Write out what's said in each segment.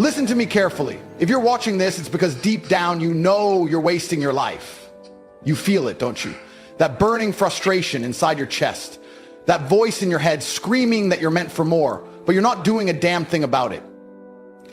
Listen to me carefully. If you're watching this, it's because deep down you know you're wasting your life. You feel it, don't you? That burning frustration inside your chest. That voice in your head screaming that you're meant for more, but you're not doing a damn thing about it.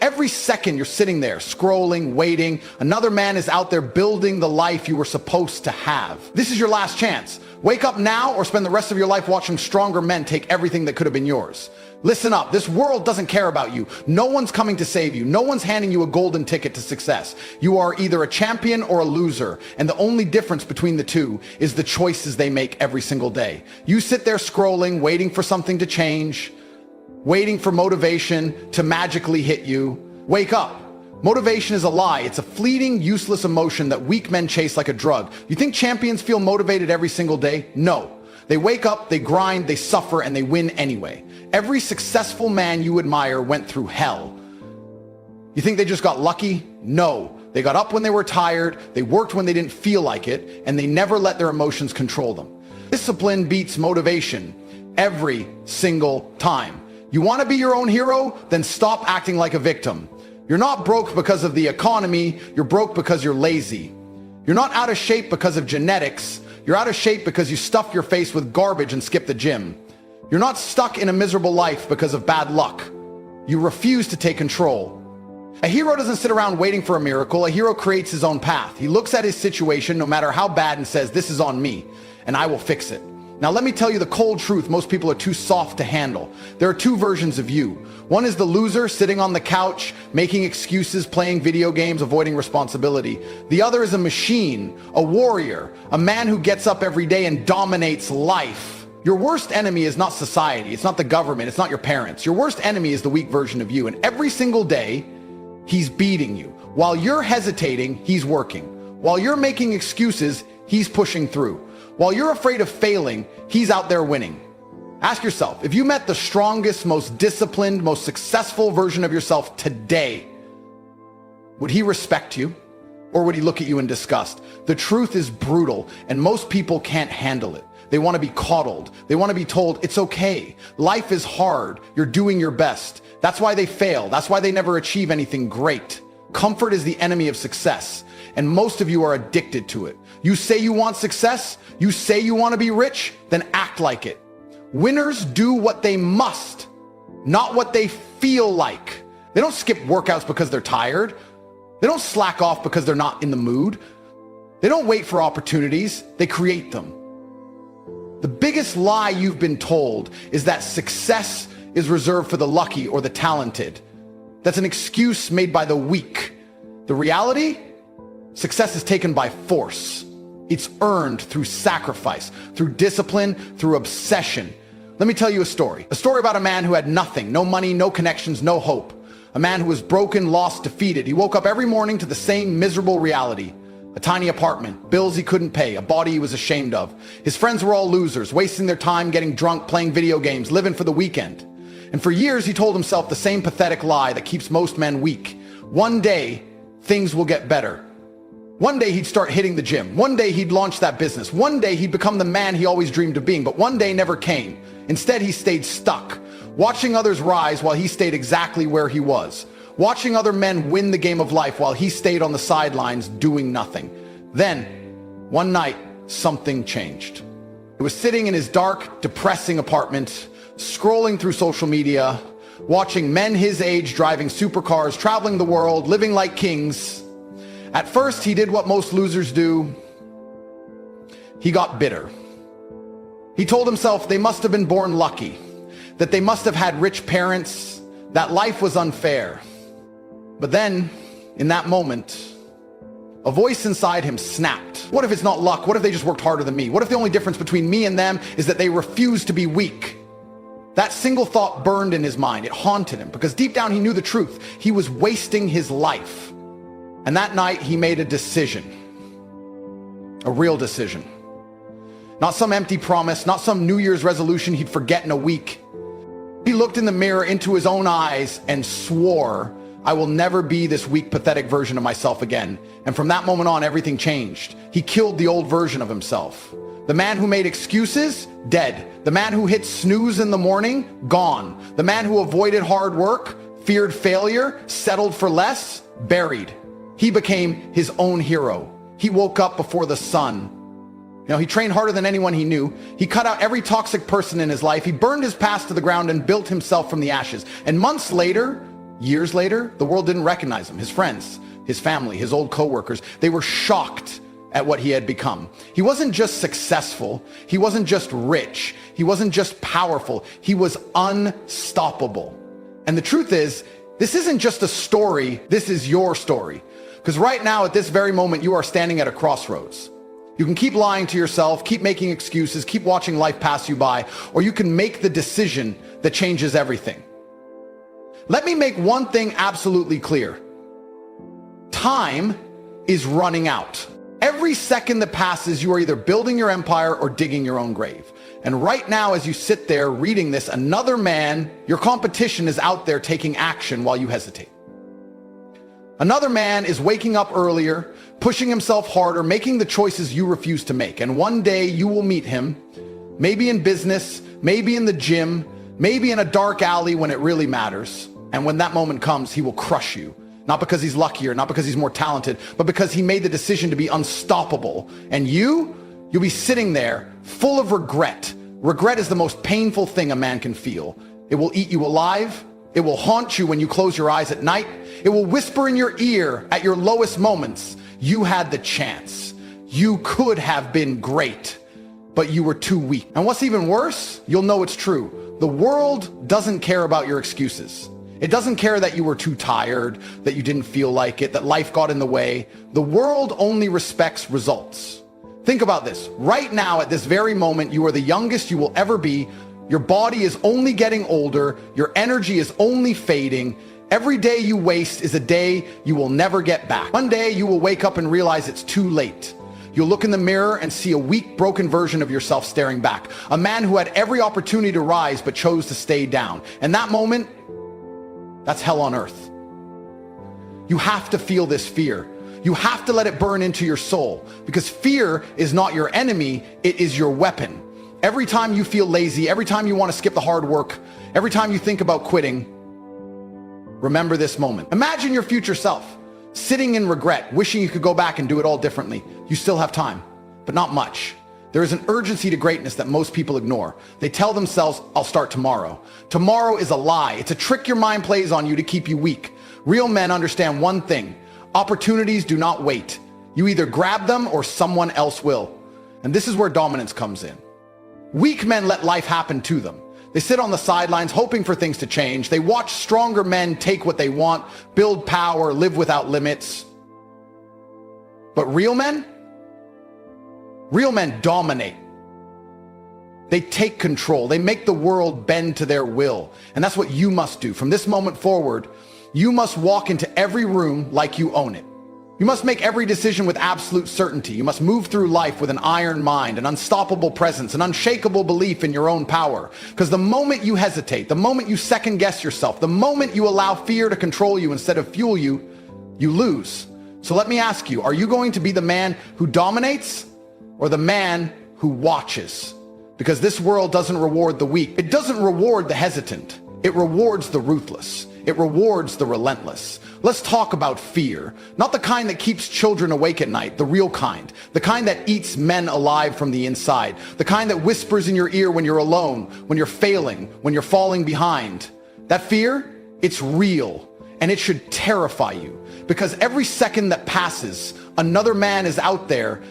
Every second you're sitting there, scrolling, waiting. Another man is out there building the life you were supposed to have. This is your last chance. Wake up now or spend the rest of your life watching stronger men take everything that could have been yours. Listen up. This world doesn't care about you. No one's coming to save you. No one's handing you a golden ticket to success. You are either a champion or a loser. And the only difference between the two is the choices they make every single day. You sit there scrolling, waiting for something to change, waiting for motivation to magically hit you. Wake up. Motivation is a lie. It's a fleeting, useless emotion that weak men chase like a drug. You think champions feel motivated every single day? No. They wake up, they grind, they suffer, and they win anyway. Every successful man you admire went through hell. You think they just got lucky? No. They got up when they were tired, they worked when they didn't feel like it, and they never let their emotions control them. Discipline beats motivation every single time. You want to be your own hero? Then stop acting like a victim. You're not broke because of the economy, you're broke because you're lazy. You're not out of shape because of genetics, you're out of shape because you stuffed your face with garbage and skipped the gym. You're not stuck in a miserable life because of bad luck. You refuse to take control. A hero doesn't sit around waiting for a miracle, a hero creates his own path. He looks at his situation, no matter how bad, and says, "This is on me, and I will fix it." Now let me tell you the cold truth most people are too soft to handle. There are two versions of you. One is the loser sitting on the couch, making excuses, playing video games, avoiding responsibility. The other is a machine, a warrior, a man who gets up every day and dominates life. Your worst enemy is not society, it's not the government, it's not your parents. Your worst enemy is the weak version of you, and every single day, he's beating you. While you're hesitating, he's working. While you're making excuses, he's pushing through. While you're afraid of failing, he's out there winning. Ask yourself, if you met the strongest, most disciplined, most successful version of yourself today, would he respect you? Or would he look at you in disgust? The truth is brutal, and most people can't handle it. They want to be coddled. They want to be told, it's okay. Life is hard. You're doing your best. That's why they fail. That's why they never achieve anything great. Comfort is the enemy of success, and most of you are addicted to it. You say you want success, you say you want to be rich, then act like it. Winners do what they must, not what they feel like. They don't skip workouts because they're tired. They don't slack off because they're not in the mood. They don't wait for opportunities, they create them. The biggest lie you've been told is that success is reserved for the lucky or the talented. That's an excuse made by the weak. The reality? Success is taken by force. It's earned through sacrifice, through discipline, through obsession. Let me tell you a story about a man who had nothing, no money, no connections, no hope. A man who was broken, lost, defeated. He woke up every morning to the same miserable reality. A tiny apartment, bills he couldn't pay, a body he was ashamed of. His friends were all losers, wasting their time getting drunk, playing video games, living for the weekend. And for years he told himself the same pathetic lie that keeps most men weak. One day, things will get better. One day he'd start hitting the gym. One day he'd launch that business. One day he'd become the man he always dreamed of being, but one day never came. Instead, he stayed stuck, watching others rise while he stayed exactly where he was, watching other men win the game of life while he stayed on the sidelines doing nothing. Then, one night, something changed. He was sitting in his dark, depressing apartment, scrolling through social media, watching men his age driving supercars, traveling the world, living like kings. At first, he did what most losers do. He got bitter. He told himself they must have been born lucky, that they must have had rich parents, that life was unfair. But then, in that moment, a voice inside him snapped. What if it's not luck? What if they just worked harder than me? What if the only difference between me and them is that they refuse to be weak? That single thought burned in his mind. It haunted him because deep down he knew the truth. He was wasting his life. And that night he made a decision. A real decision. Not some empty promise, not some New Year's resolution he'd forget in a week. He looked in the mirror into his own eyes and swore, I will never be this weak, pathetic version of myself again. And from that moment on, everything changed. He killed the old version of himself. The man who made excuses, dead. The man who hit snooze in the morning, gone. The man who avoided hard work, feared failure, settled for less, buried. He became his own hero. He woke up before the sun. He trained harder than anyone he knew. He cut out every toxic person in his life. He burned his past to the ground and built himself from the ashes. And months later, years later, the world didn't recognize him. His friends, his family, his old coworkers, they were shocked at what he had become. He wasn't just successful. He wasn't just rich. He wasn't just powerful. He was unstoppable. And the truth is, this isn't just a story. This is your story. Because right now, at this very moment, you are standing at a crossroads. You can keep lying to yourself, keep making excuses, keep watching life pass you by, or you can make the decision that changes everything. Let me make one thing absolutely clear. Time is running out. Every second that passes, you are either building your empire or digging your own grave. And right now, as you sit there reading this, another man, your competition, is out there taking action while you hesitate. Another man is waking up earlier, pushing himself harder, making the choices you refuse to make. And one day you will meet him, maybe in business, maybe in the gym, maybe in a dark alley when it really matters. And when that moment comes, he will crush you. Not because he's luckier, not because he's more talented, but because he made the decision to be unstoppable. And you'll be sitting there full of regret. Regret is the most painful thing a man can feel. It will eat you alive. It will haunt you when you close your eyes at night. It will whisper in your ear at your lowest moments. You had the chance. You could have been great, but you were too weak. And what's even worse, you'll know it's true. The world doesn't care about your excuses. It doesn't care that you were too tired, that you didn't feel like it, that life got in the way. The world only respects results. Think about this. Right now, at this very moment, you are the youngest you will ever be. Your body is only getting older. Your energy is only fading. Every day you waste is a day you will never get back. One day you will wake up and realize it's too late. You'll look in the mirror and see a weak, broken version of yourself staring back. A man who had every opportunity to rise but chose to stay down. And that moment, that's hell on earth. You have to feel this fear. You have to let it burn into your soul, because fear is not your enemy, it is your weapon. Every time you feel lazy, every time you want to skip the hard work, every time you think about quitting, remember this moment. Imagine your future self sitting in regret, wishing you could go back and do it all differently. You still have time, but not much. There is an urgency to greatness that most people ignore. They tell themselves, I'll start tomorrow. Tomorrow is a lie. It's a trick your mind plays on you to keep you weak. Real men understand one thing. Opportunities do not wait. You either grab them or someone else will. And this is where dominance comes in. Weak men let life happen to them. They sit on the sidelines hoping for things to change. They watch stronger men take what they want, build power, live without limits. But real men dominate. They take control. They make the world bend to their will. And that's what you must do. From this moment forward, you must walk into every room like you own it. You must make every decision with absolute certainty. You must move through life with an iron mind, an unstoppable presence, an unshakable belief in your own power. Because the moment you hesitate, the moment you second guess yourself, the moment you allow fear to control you instead of fuel you, you lose. So let me ask you, are you going to be the man who dominates or the man who watches? Because this world doesn't reward the weak. It doesn't reward the hesitant. It rewards the ruthless. It rewards the relentless. Let's talk about fear. Not the kind that keeps children awake at night, the real kind. The kind that eats men alive from the inside. The kind that whispers in your ear when you're alone, when you're failing, when you're falling behind. That fear, it's real, and it should terrify you. Because every second that passes, another man is out there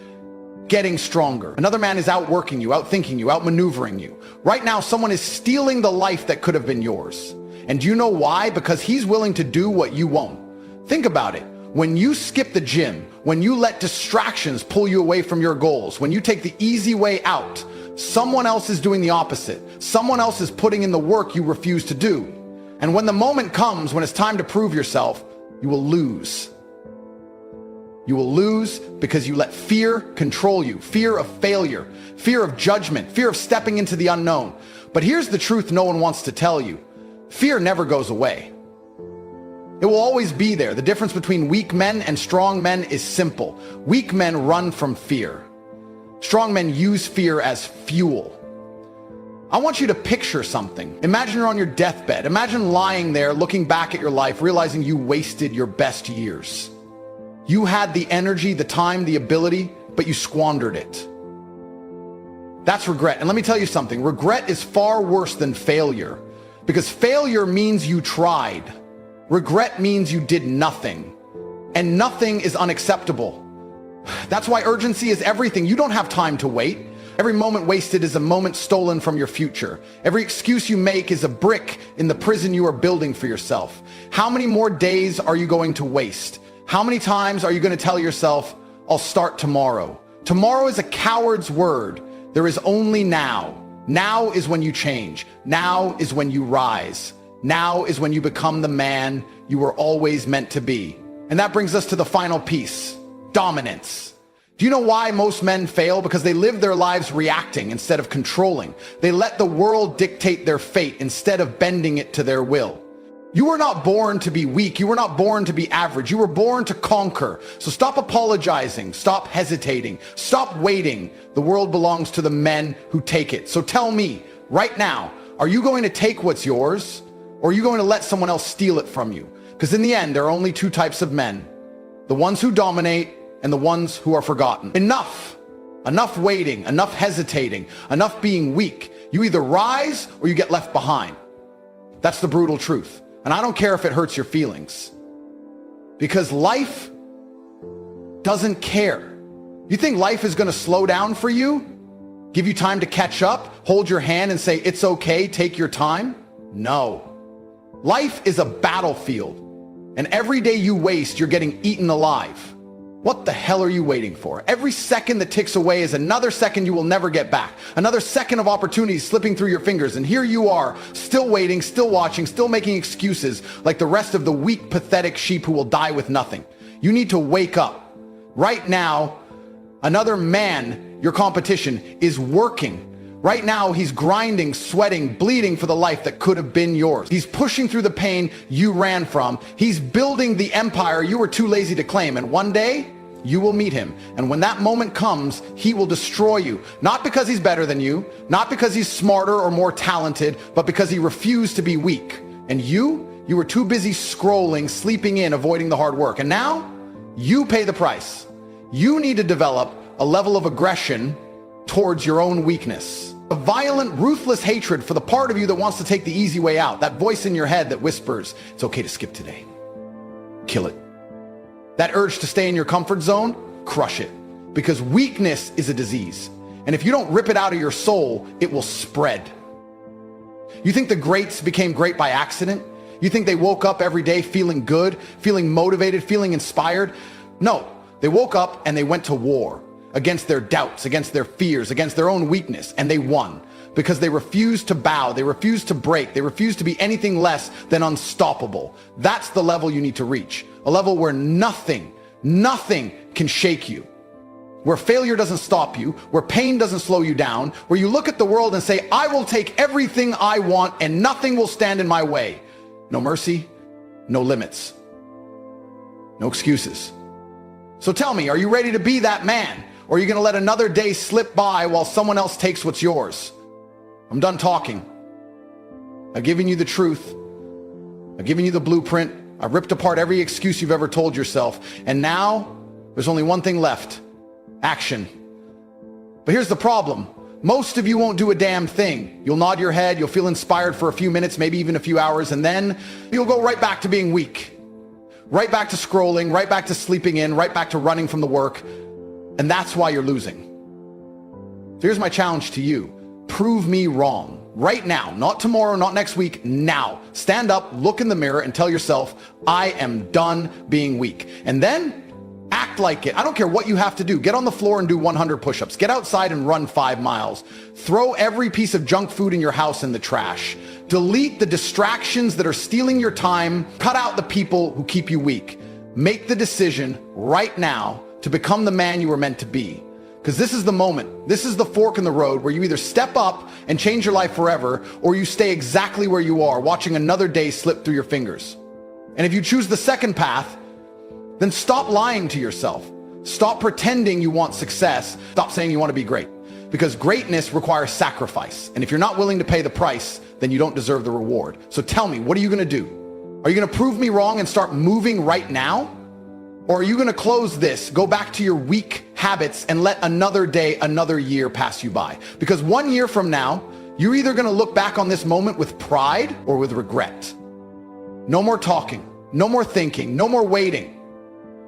getting stronger. Another man is outworking you, outthinking you, outmaneuvering you. Right now, someone is stealing the life that could have been yours. And do you know why? Because he's willing to do what you won't. Think about it. When you skip the gym, when you let distractions pull you away from your goals, when you take the easy way out, someone else is doing the opposite. Someone else is putting in the work you refuse to do. And when the moment comes, when it's time to prove yourself, you will lose. You will lose because you let fear control you. Fear of failure, fear of judgment, fear of stepping into the unknown. But here's the truth no one wants to tell you. Fear never goes away. It will always be there. The difference between weak men and strong men is simple. Weak men run from fear. Strong men use fear as fuel. I want you to picture something. Imagine you're on your deathbed. Imagine lying there, looking back at your life, realizing you wasted your best years. You had the energy, the time, the ability, but you squandered it. That's regret. And let me tell you something. Regret is far worse than failure, because failure means you tried. Regret means you did nothing, and nothing is unacceptable. That's why urgency is everything. You don't have time to wait. Every moment wasted is a moment stolen from your future. Every excuse you make is a brick in the prison you are building for yourself. How many more days are you going to waste? How many times are you going to tell yourself, I'll start tomorrow? Tomorrow is a coward's word. There is only now. Now is when you change. Now is when you rise. Now is when you become the man you were always meant to be. And that brings us to the final piece, dominance. Do you know why most men fail? Because they live their lives reacting instead of controlling. They let the world dictate their fate instead of bending it to their will. You were not born to be weak. You were not born to be average. You were born to conquer. So stop apologizing. Stop hesitating. Stop waiting. The world belongs to the men who take it. So tell me right now, are you going to take what's yours, or are you going to let someone else steal it from you? Because in the end, there are only two types of men: the ones who dominate and the ones who are forgotten. Enough. Enough waiting, enough hesitating, enough being weak. You either rise or you get left behind. That's the brutal truth. And I don't care if it hurts your feelings, because life doesn't care. You think life is going to slow down for you? Give you time to catch up? Hold your hand and say, it's okay, take your time? No. Life is a battlefield, and every day you waste, you're getting eaten alive. What the hell are you waiting for? Every second that ticks away is another second you will never get back. Another second of opportunity slipping through your fingers. And here you are, still waiting, still watching, still making excuses like the rest of the weak, pathetic sheep who will die with nothing. You need to wake up. Right now, another man, your competition, is working. Right now, he's grinding, sweating, bleeding for the life that could have been yours. He's pushing through the pain you ran from. He's building the empire you were too lazy to claim. And one day, you will meet him. And when that moment comes, he will destroy you. Not because he's better than you, not because he's smarter or more talented, but because he refused to be weak. And you were too busy scrolling, sleeping in, avoiding the hard work. And now, you pay the price. You need to develop a level of aggression towards your own weakness. A violent, ruthless hatred for the part of you that wants to take the easy way out. That voice in your head that whispers, it's okay to skip today. Kill it. That urge to stay in your comfort zone, crush it. Because weakness is a disease. And if you don't rip it out of your soul, it will spread. You think the greats became great by accident? You think they woke up every day feeling good, feeling motivated, feeling inspired? No, they woke up and they went to war against their doubts, against their fears, against their own weakness, and they won. Because they refused to bow, they refused to break, they refused to be anything less than unstoppable. That's the level you need to reach. A level where nothing can shake you. Where failure doesn't stop you, where pain doesn't slow you down, where you look at the world and say, I will take everything I want and nothing will stand in my way. No mercy, no limits, no excuses. So tell me, are you ready to be that man? Or are you going to let another day slip by while someone else takes what's yours? I'm done talking. I've given you the truth. I've given you the blueprint. I've ripped apart every excuse you've ever told yourself. And now there's only one thing left: action. But here's the problem. Most of you won't do a damn thing. You'll nod your head. You'll feel inspired for a few minutes, maybe even a few hours. And then you'll go right back to being weak. Right back to scrolling, right back to sleeping in, right back to running from the work. And that's why you're losing. So here's my challenge to you. Prove me wrong. Right now, not tomorrow, not next week, now. Stand up, look in the mirror, and tell yourself, I am done being weak. And then act like it. I don't care what you have to do. Get on the floor and do 100 push-ups. Get outside and run 5 miles. Throw every piece of junk food in your house in the trash. Delete the distractions that are stealing your time. Cut out the people who keep you weak. Make the decision right now to become the man you were meant to be. Because this is the moment. This is the fork in the road where you either step up and change your life forever, or you stay exactly where you are, watching another day slip through your fingers. And if you choose the second path, then stop lying to yourself. Stop pretending you want success. Stop saying you want to be great. Because greatness requires sacrifice. And if you're not willing to pay the price, then you don't deserve the reward. So tell me, what are you going to do? Are you going to prove me wrong and start moving right now? Or are you going to close this, go back to your weak habits and let another day, another year pass you by? Because 1 year from now, you're either going to look back on this moment with pride or with regret. No more talking, no more thinking, no more waiting.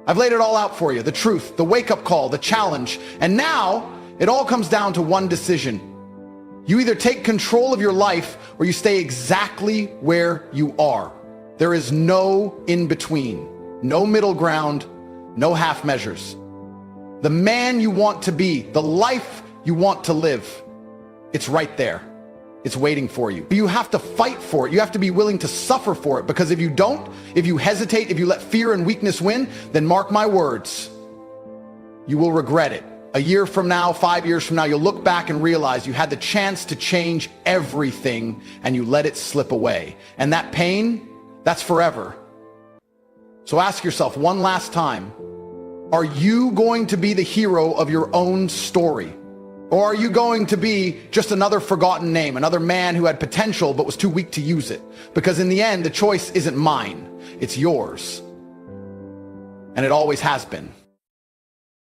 I've laid it all out for you, the truth, the wake-up call, the challenge. And now it all comes down to one decision. You either take control of your life or you stay exactly where you are. There is no in-between, no middle ground, no half measures. The man you want to be, the life you want to live, it's right there. It's waiting for you. But you have to fight for it. You have to be willing to suffer for it, because if you don't, if you hesitate, if you let fear and weakness win, then mark my words, you will regret it. A year from now, 5 years from now, you'll look back and realize you had the chance to change everything and you let it slip away. And that pain, that's forever. So ask yourself one last time, are you going to be the hero of your own story? Or are you going to be just another forgotten name, another man who had potential but was too weak to use it? Because in the end, the choice isn't mine, it's yours. And it always has been.